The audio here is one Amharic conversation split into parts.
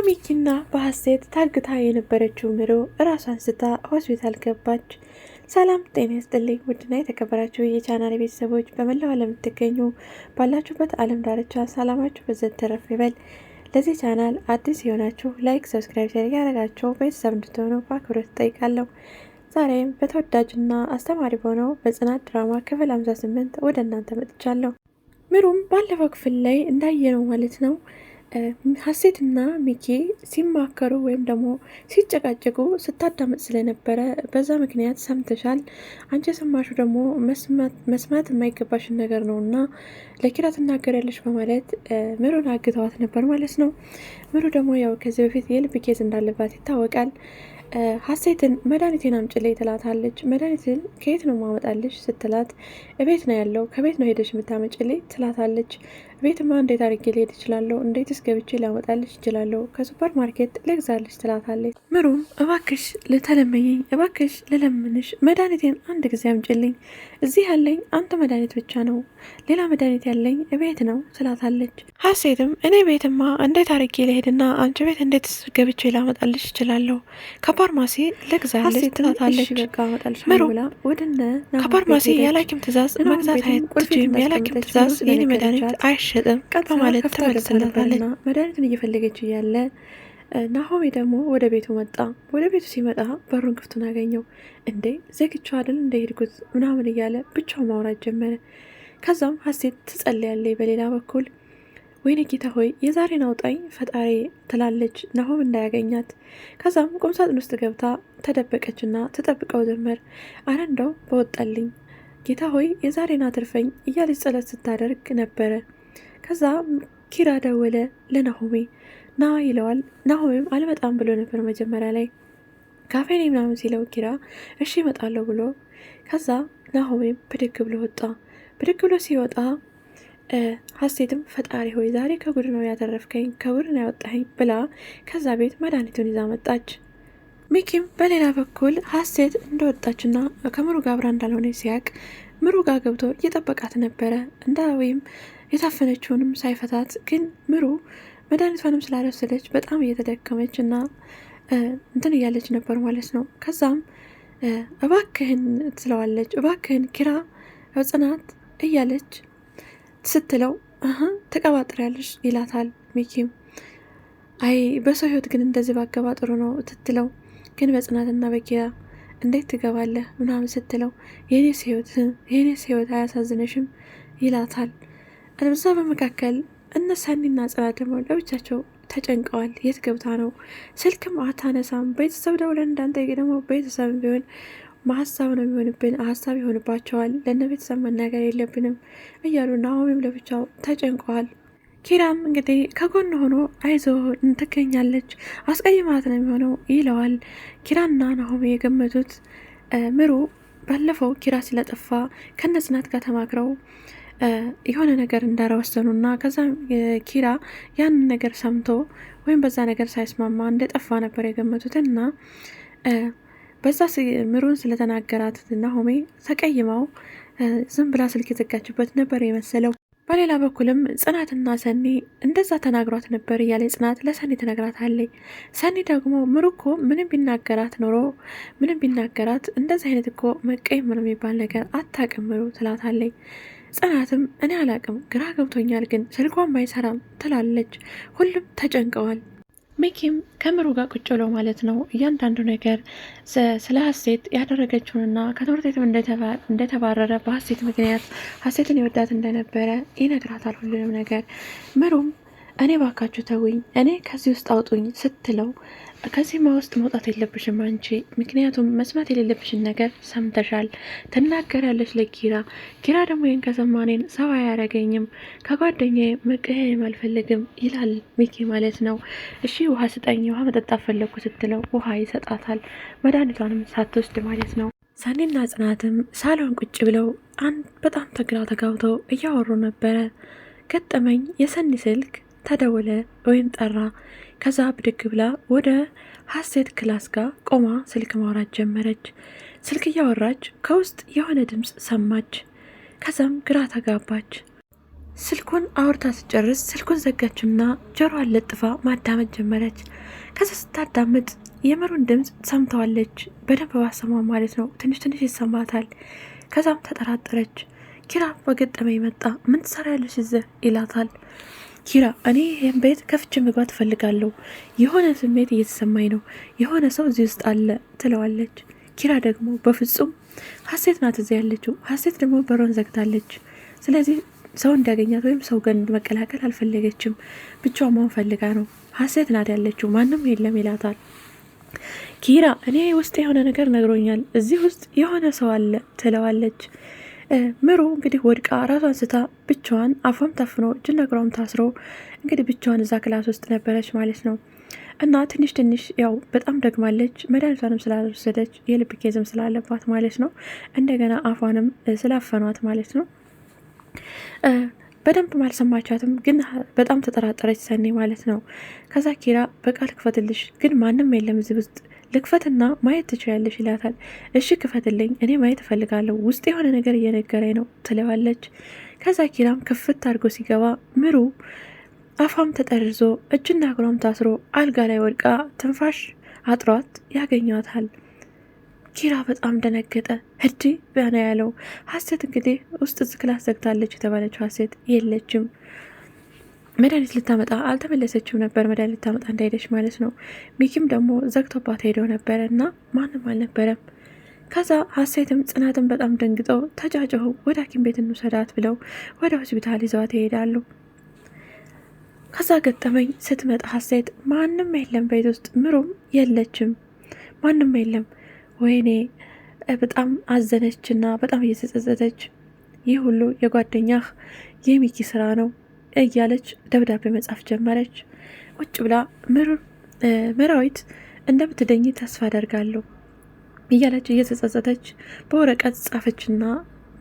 በሚኪና በሀሴት ታግታ የነበረችው ምሩ ራሷን ስታ ሆስፒታል ገባች። ሰላም ጤና ይስጥልኝ ውድና የተከበራችሁ የቻናል ቤተሰቦች በመላው ዓለም የምትገኙ ባላችሁበት ዓለም ዳርቻ ሰላማችሁ በዘት ተረፍ ይበል። ለዚህ ቻናል አዲስ የሆናችሁ ላይክ፣ ሰብስክራይብ ያደረጋችሁ ቤተሰብ እንድትሆኑ በአክብሮት እጠይቃለሁ። ዛሬም በተወዳጅና አስተማሪ በሆነው በጽናት ድራማ ክፍል 58 ወደ እናንተ መጥቻለሁ። ምሩም ባለፈው ክፍል ላይ እንዳየነው ማለት ነው ሀሴትና ሚኪ ሲማከሩ ወይም ደግሞ ሲጨቃጨቁ ስታዳምጥ ስለነበረ በዛ ምክንያት ሰምተሻል። አንቺ የሰማሹ ደግሞ መስማት የማይገባሽን ነገር ነው እና ለኪራ ትናገሪያለሽ በማለት ምሩን አግተዋት ነበር ማለት ነው። ምሩ ደግሞ ያው ከዚህ በፊት የልብ ኬዝ እንዳለባት ይታወቃል። ሀሴትን መድኃኒቴን አምጪልኝ ትላታለች። መድኃኒትን ከየት ነው ማመጣልሽ ስትላት እቤት ነው ያለው፣ ከቤት ነው ሄደሽ የምታመጭልኝ ትላታለች። ቤትማ እንዴት አድርጌ ልሄድ እችላለሁ? እንዴትስ ገብቼ ላመጣልሽ እችላለሁ? ከሱፐር ማርኬት ልግዛልሽ ትላታለች። ምሩም እባክሽ ልተለመኝኝ፣ እባክሽ ልለምንሽ፣ መድኃኒቴን አንድ ጊዜ አምጪልኝ። እዚህ ያለኝ አንተ መድኃኒት ብቻ ነው፣ ሌላ መድኃኒት ያለኝ ቤት ነው ትላታለች። ሀሴትም እኔ ቤትማ እንዴት አድርጌ ልሄድና አንቺ ቤት እንዴትስ ገብቼ ላመጣልሽ እችላለሁ? ከፋርማሲ ልግዛልሽ ትላታለች። ምሩም ከፋርማሲ ያላኪም ትእዛዝ መግዛት አይትችም፣ ያላኪም ትእዛዝ የኔ መድኃኒት አይሸጥም በማለት ተመልስላታለች። መድኃኒትን እየፈለገች እያለ ናሆሜ ደግሞ ወደ ቤቱ መጣ። ወደ ቤቱ ሲመጣ በሩን ክፍቱን አገኘው። እንዴ ዘግቼው አይደል እንደሄድኩት ምናምን እያለ ብቻው ማውራት ጀመረ። ከዛም ሀሴት ትጸልያለች በሌላ በኩል። ወይኔ ጌታ ሆይ የዛሬን አውጣኝ ፈጣሪ ትላለች ናሆም እንዳያገኛት። ከዛም ቁምሳጥን ውስጥ ገብታ ተደበቀችና ትጠብቀው ጀመር። አረ እንደው በወጣልኝ ጌታ ሆይ የዛሬን አትርፈኝ እያለች ጸሎት ስታደርግ ነበረ። ከዛ ኪራ ደወለ ለናሆሜ ና ይለዋል። ናሆሜም አልመጣም ብሎ ነበር መጀመሪያ ላይ ካፌኔ ምናምን ሲለው ኪራ እሺ እመጣለሁ ብሎ ከዛ ናሆሜም ብድግ ብሎ ወጣ። ብድግ ብሎ ሲወጣ ሀሴትም ፈጣሪ ሆይ ዛሬ ከጉድ ነው ያተረፍከኝ፣ ከጉድ ነው ያወጣኸኝ ብላ ከዛ ቤት መድኃኒቱን ይዛ መጣች። ሚኪም በሌላ በኩል ሀሴት እንደወጣችና ከምሩ ጋር አብራ እንዳልሆነ ሲያቅ ምሩ ጋር ገብቶ እየጠበቃት ነበረ። ወይም የታፈነችውንም ሳይፈታት ግን ምሩ መድኃኒቷንም ስላልወሰደች በጣም እየተደከመች እና እንትን እያለች ነበር ማለት ነው። ከዛም እባክህን ትለዋለች። እባክህን ኪራ ጽናት እያለች ስትለው ተቀባጥሪያለሽ ይላታል። ሚኪም አይ በሰው ህይወት ግን እንደዚህ ባገባ ጥሩ ነው ትትለው ግን በጽናትና በኪራ እንዴት ትገባለህ ምናምን ስትለው የኔስ ህይወት አያሳዝነሽም ይላታል። በዛ በመካከል እነሳኒና ጽናት ደግሞ ለብቻቸው ተጨንቀዋል። የት ገብታ ነው? ስልክም አታነሳም። ቤተሰብ ደውለን እንዳንጠይቅ ደግሞ ቤተሰብ ቢሆን ሀሳብ ነው የሚሆንብን፣ ሀሳብ ይሆንባቸዋል። ለእነ ቤተሰብ መናገር የለብንም እያሉ ናሆሜም ለብቻው ተጨንቀዋል። ኪራም እንግዲህ ከጎን ሆኖ አይዞ ትገኛለች፣ አስቀይማት ነው የሚሆነው ይለዋል። ኪራና ናሆሜ የገመቱት ምሩ ባለፈው ኪራ ስለጠፋ ከነጽናት ጋር ተማክረው የሆነ ነገር እንዳረወሰኑና ከዛ ኪራ ያንን ነገር ሰምቶ ወይም በዛ ነገር ሳይስማማ እንደጠፋ ነበር የገመቱትና በዛ ምሩን ስለተናገራት ናሆሜ ተቀይመው ዝም ብላ ስልክ የዘጋችበት ነበር የመሰለው። በሌላ በኩልም ጽናትና ሰኒ እንደዛ ተናግሯት ነበር እያለ ጽናት ለሰኒ ተነግራታለች። ሰኒ ደግሞ ምሩ እኮ ምንም ቢናገራት ኖሮ ምንም ቢናገራት እንደዚህ አይነት እኮ መቀየም ምንም የሚባል ነገር አታውቅም ምሩ ትላታለች። ጽናትም እኔ አላቅም ግራ ገብቶኛል ግን ስልኳም አይሰራም ትላለች። ሁሉም ተጨንቀዋል። ሚኪም ከምሩ ጋር ቁጭ ብሎ ማለት ነው እያንዳንዱ ነገር ስለ ሀሴት ያደረገችውንና ከትምህርት ቤትም እንደተባረረ በሀሴት ምክንያት ሀሴትን ይወዳት እንደነበረ ይነግራታል ሁሉንም ነገር። ምሩም እኔ ባካችሁ ተውኝ፣ እኔ ከዚህ ውስጥ አውጡኝ ስትለው ከዚህማ ውስጥ መውጣት የለብሽም አንቺ፣ ምክንያቱም መስማት የሌለብሽን ነገር ሰምተሻል፣ ትናገሪያለሽ ለኪራ። ኪራ ደግሞ ይህን ከሰማኔን ሰው አያረገኝም፣ ከጓደኛዬ መቀየም አልፈልግም ይላል ሚኪ ማለት ነው። እሺ ውሃ ስጠኝ፣ ውሃ መጠጣት ፈለግኩ ስትለው ውሃ ይሰጣታል፣ መድኃኒቷንም ሳትወስድ ማለት ነው። ሰኒና ጽናትም ሳሎን ቁጭ ብለው በጣም ተግራ ተጋብተው እያወሩ ነበረ። ገጠመኝ የሰኒ ስልክ ተደወለ ወይም ጠራ። ከዛ ብድግ ብላ ወደ ሀሴት ክላስ ጋር ቆማ ስልክ ማውራት ጀመረች። ስልክ እያወራች ከውስጥ የሆነ ድምፅ ሰማች። ከዛም ግራ ተጋባች። ስልኩን አውርታ ስጨርስ ስልኩን ዘጋችና ጆሮዋን ለጥፋ ማዳመጥ ጀመረች። ከዛ ስታዳምጥ የምሩን ድምፅ ሰምተዋለች። በደንብ ባሰማ ማለት ነው። ትንሽ ትንሽ ይሰማታል። ከዛም ተጠራጠረች። ኪራ በገጠመኝ መጣ። ምን ትሰሪያለሽ እዚህ ይላታል። ኪራ እኔ ይህን ቤት ከፍቼ መግባት እፈልጋለሁ፣ የሆነ ስሜት እየተሰማኝ ነው፣ የሆነ ሰው እዚህ ውስጥ አለ ትለዋለች። ኪራ ደግሞ በፍጹም ሀሴት ናት እዚህ ያለችው፣ ሀሴት ደግሞ በሯን ዘግታለች። ስለዚህ ሰው እንዲያገኛት ወይም ሰው ጋር መቀላቀል አልፈለገችም፣ ብቻዋን መሆን ፈልጋ ነው፣ ሀሴት ናት ያለችው፣ ማንም የለም ይላታል። ኪራ እኔ ውስጥ የሆነ ነገር ነግሮኛል፣ እዚህ ውስጥ የሆነ ሰው አለ ትለዋለች። ምሩ እንግዲህ ወድቃ ራሷን ስታ ብቻዋን አፏም ታፍኖ እጅና እግሯም ታስሮ እንግዲህ ብቻዋን እዛ ክላስ ውስጥ ነበረች ማለት ነው። እና ትንሽ ትንሽ ያው በጣም ደግማለች። መድኃኒቷንም ስላልወሰደች የልብ ኬዝም ስላለባት ማለት ነው። እንደገና አፏንም ስላፈኗት ማለት ነው። በደንብ አልሰማቻትም፣ ግን በጣም ተጠራጠረች ሰኔ ማለት ነው። ከዛ ኪራ በቃል ክፈትልሽ፣ ግን ማንም የለም እዚህ ውስጥ ልክፈትና ማየት ትችያለሽ ይላታል። እሺ ክፈትልኝ፣ እኔ ማየት እፈልጋለሁ፣ ውስጥ የሆነ ነገር እየነገረኝ ነው ትለዋለች። ከዛ ኪራም ክፍት አድርጎ ሲገባ ምሩ አፏም ተጠርዞ እጅና እግሯም ታስሮ አልጋ ላይ ወድቃ ትንፋሽ አጥሯት ያገኛታል። ኪራ በጣም ደነገጠ። ህዲ ቢያና ያለው ሀሴት እንግዲህ ውስጥ ክላስ ዘግታለች የተባለችው ሀሴት የለችም። መድኃኒት ልታመጣ አልተመለሰችም ነበር። መድኃኒት ልታመጣ እንዳሄደች ማለት ነው። ሚኪም ደግሞ ዘግቶባት ሄደው ነበረ እና ማንም አልነበረም። ከዛ ሀሴትም ጽናትም በጣም ደንግጠው ተጫጭኸው ወደ ሐኪም ቤት እንውሰዳት ብለው ወደ ሆስፒታል ይዘዋት ይሄዳሉ። ከዛ ገጠመኝ ስትመጣ ሀሴት ማንም የለም ቤት ውስጥ፣ ምሩም የለችም፣ ማንም የለም። ወይኔ በጣም አዘነችና በጣም እየተጸጸተች ይህ ሁሉ የጓደኛህ የሚኪ ስራ ነው እያለች ደብዳቤ መጻፍ ጀመረች። ውጭ ብላ ምራዊት እንደምትደኝ ተስፋ አደርጋለሁ እያለች እየተጸጸተች በወረቀት ጻፈችና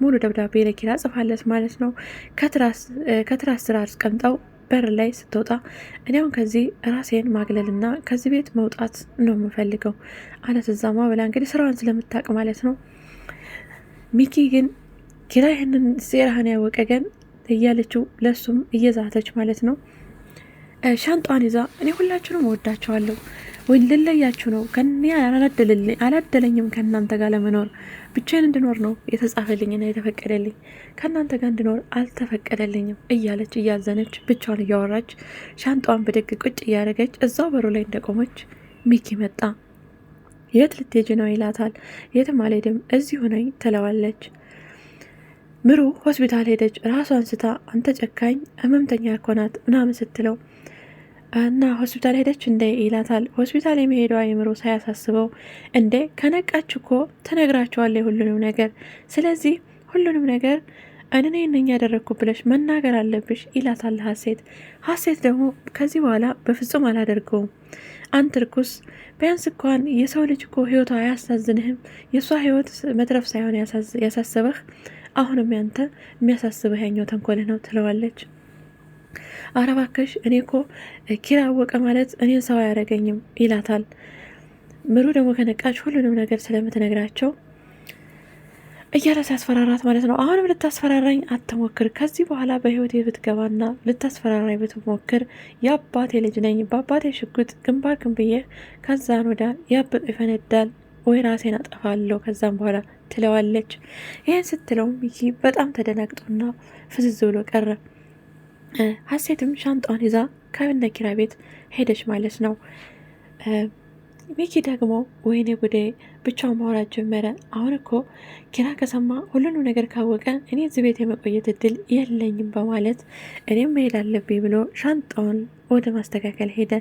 ሙሉ ደብዳቤ ለኪራ ጽፋለት ማለት ነው። ከትራስ ስራ አስቀምጠው በር ላይ ስትወጣ እኔ አሁን ከዚህ ራሴን ማግለልና ከዚህ ቤት መውጣት ነው የምፈልገው አለትዛማ ብላ እንግዲህ ስራዋን ስለምታውቅ ማለት ነው። ሚኪ ግን ኪራ ይህንን ሴራህን ያወቀ ግን እያለችው ለሱም እየዛተች ማለት ነው። ሻንጣን ይዛ እኔ ሁላችሁንም ወዳቸዋለሁ ወይ ልለያችሁ ነው፣ ከኔ አላደለኝም ከእናንተ ጋር ለመኖር ብቻዬን እንድኖር ነው የተጻፈልኝና የተፈቀደልኝ፣ ከእናንተ ጋር እንድኖር አልተፈቀደልኝም እያለች እያዘነች ብቻዋን እያወራች ሻንጣዋን ብድግ ቁጭ እያደረገች እዛው በሩ ላይ እንደቆመች ሚኪ መጣ። የት ልትሄጂ ነው ይላታል። የትም አልሄድም እዚሁ ነኝ ትለዋለች። ምሩ ሆስፒታል ሄደች። ራሷን ስታ አንተ ጨካኝ ህመምተኛ ኮናት ምናምን ስትለው እና ሆስፒታል ሄደች እንዴ ይላታል። ሆስፒታል የመሄዷ የምሩ ሳያሳስበው እንዴ ከነቃች እኮ ትነግራቸዋለች ሁሉንም ነገር፣ ስለዚህ ሁሉንም ነገር እኔ ነኝ ያደረግኩ ብለሽ መናገር አለብሽ ይላታል ሀሴት። ሀሴት ደግሞ ከዚህ በኋላ በፍጹም አላደርገውም፣ አንተ ርኩስ፣ ቢያንስ እንኳን የሰው ልጅ እኮ ህይወቷ አያሳዝንህም? የእሷ ህይወት መትረፍ ሳይሆን ያሳሰበህ አሁንም ያንተ የሚያሳስበህ ያኛው ተንኮልህ ነው ትለዋለች። አረባከሽ እኔ እኮ ኪራ አወቀ ማለት እኔን ሰው አያደርገኝም ይላታል። ምሩ ደግሞ ከነቃች ሁሉንም ነገር ስለምትነግራቸው እያለ ሲያስፈራራት ማለት ነው። አሁንም ልታስፈራራኝ አትሞክር፣ ከዚህ በኋላ በህይወቴ ብትገባና ልታስፈራራኝ ብትሞክር የአባቴ ልጅ ነኝ፣ በአባቴ ሽጉጥ ግንባር ክንብዬ ከዛን ወዳ ያብጥ ይፈነዳል ወይ ራሴን አጠፋለሁ ከዛም በኋላ ትለዋለች። ይህን ስትለው ሚኪ በጣም ተደናግጦና ፍዝዝ ብሎ ቀረ። ሀሴትም ሻንጣን ይዛ ከብነ ኪራ ቤት ሄደች ማለት ነው። ሚኪ ደግሞ ወይኔ ጉዴ ብቻውን ማውራት ጀመረ። አሁን እኮ ኪራ ከሰማ ሁሉንም ነገር ካወቀ እኔ እዚህ ቤት የመቆየት እድል የለኝም በማለት እኔም መሄድ አለብኝ ብሎ ሻንጣውን ወደ ማስተካከል ሄደ።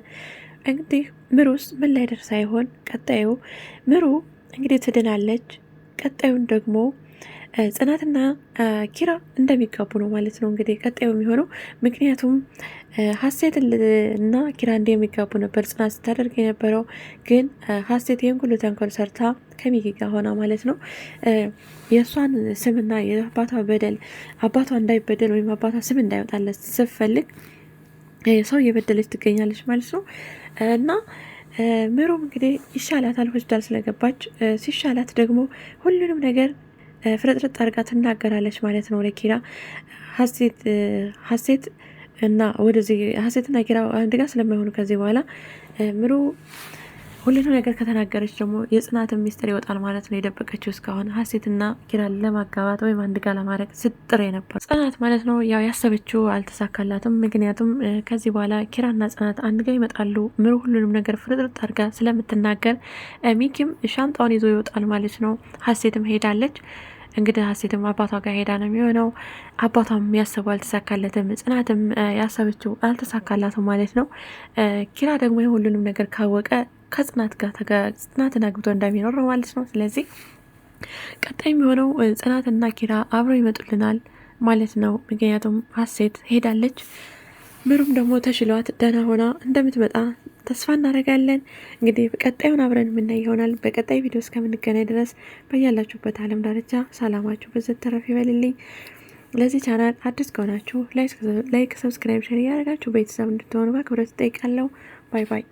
እንግዲህ ምሩስ ምን ላይ ደርሳ ይሆን? ቀጣዩ ምሩ እንግዲህ ትድናለች። ቀጣዩን ደግሞ ጽናትና ኪራ እንደሚጋቡ ነው ማለት ነው እንግዲህ ቀጣዩ የሚሆነው። ምክንያቱም ሀሴት እና ኪራ እንደሚጋቡ ነበር ጽናት ስታደርግ የነበረው፣ ግን ሀሴት ይህን ሁሉ ተንኮል ሰርታ ከሚኪ ጋር ሆና ማለት ነው የእሷን ስምና የአባቷ በደል አባቷ እንዳይበደል ወይም አባቷ ስም እንዳይወጣለት ስትፈልግ ሰው እየበደለች ትገኛለች ማለት ነው። እና ምሩም እንግዲህ ይሻላታል ሆስፒታል ስለገባች። ሲሻላት ደግሞ ሁሉንም ነገር ፍርጥርጥ አድርጋ ትናገራለች ማለት ነው ለኪራ። ሀሴት እና ወደዚህ ሀሴትና ኪራ አንድ ጋር ስለማይሆኑ ከዚህ በኋላ ምሩ ሁሉንም ነገር ከተናገረች ደግሞ የጽናትን ሚስጥር ይወጣል ማለት ነው። የደበቀችው እስካሁን ሀሴትና ኪራን ለማጋባት ወይም አንድ ጋር ለማድረግ ስትጥር የነበር ጽናት ማለት ነው። ያው ያሰበችው አልተሳካላትም። ምክንያቱም ከዚህ በኋላ ኪራና ጽናት አንድ ጋር ይመጣሉ። ምሩ ሁሉንም ነገር ፍርጥርጥ አድርጋ ስለምትናገር ሚኪም ሻንጣውን ይዞ ይወጣል ማለት ነው። ሀሴትም ሄዳለች። እንግዲህ ሀሴትም አባቷ ጋር ሄዳ ነው የሚሆነው። አባቷም ያሰበው አልተሳካለትም፣ ጽናትም ያሰበችው አልተሳካላትም ማለት ነው። ኪራ ደግሞ የሁሉንም ነገር ካወቀ ከጽናት ጋር ጽናትን አግብቶ እንደሚኖር ነው ማለት ነው። ስለዚህ ቀጣይ የሚሆነው ጽናትና ኪራ አብረው ይመጡልናል ማለት ነው። ምክንያቱም ሀሴት ሄዳለች። ምሩም ደግሞ ተሽሏት ደህና ሆና እንደምትመጣ ተስፋ እናደርጋለን። እንግዲህ በቀጣዩን አብረን የምናይ ይሆናል። በቀጣይ ቪዲዮ እስከምንገናኝ ድረስ በያላችሁበት ዓለም ዳርቻ ሰላማችሁ በዘት ተረፍ ይበልልኝ። ለዚህ ቻናል አዲስ ከሆናችሁ ላይክ፣ ሰብስክራይብ፣ ሼር እያደረጋችሁ ቤተሰብ እንድትሆኑ በአክብሮት እጠይቃለሁ። ባይ ባይ።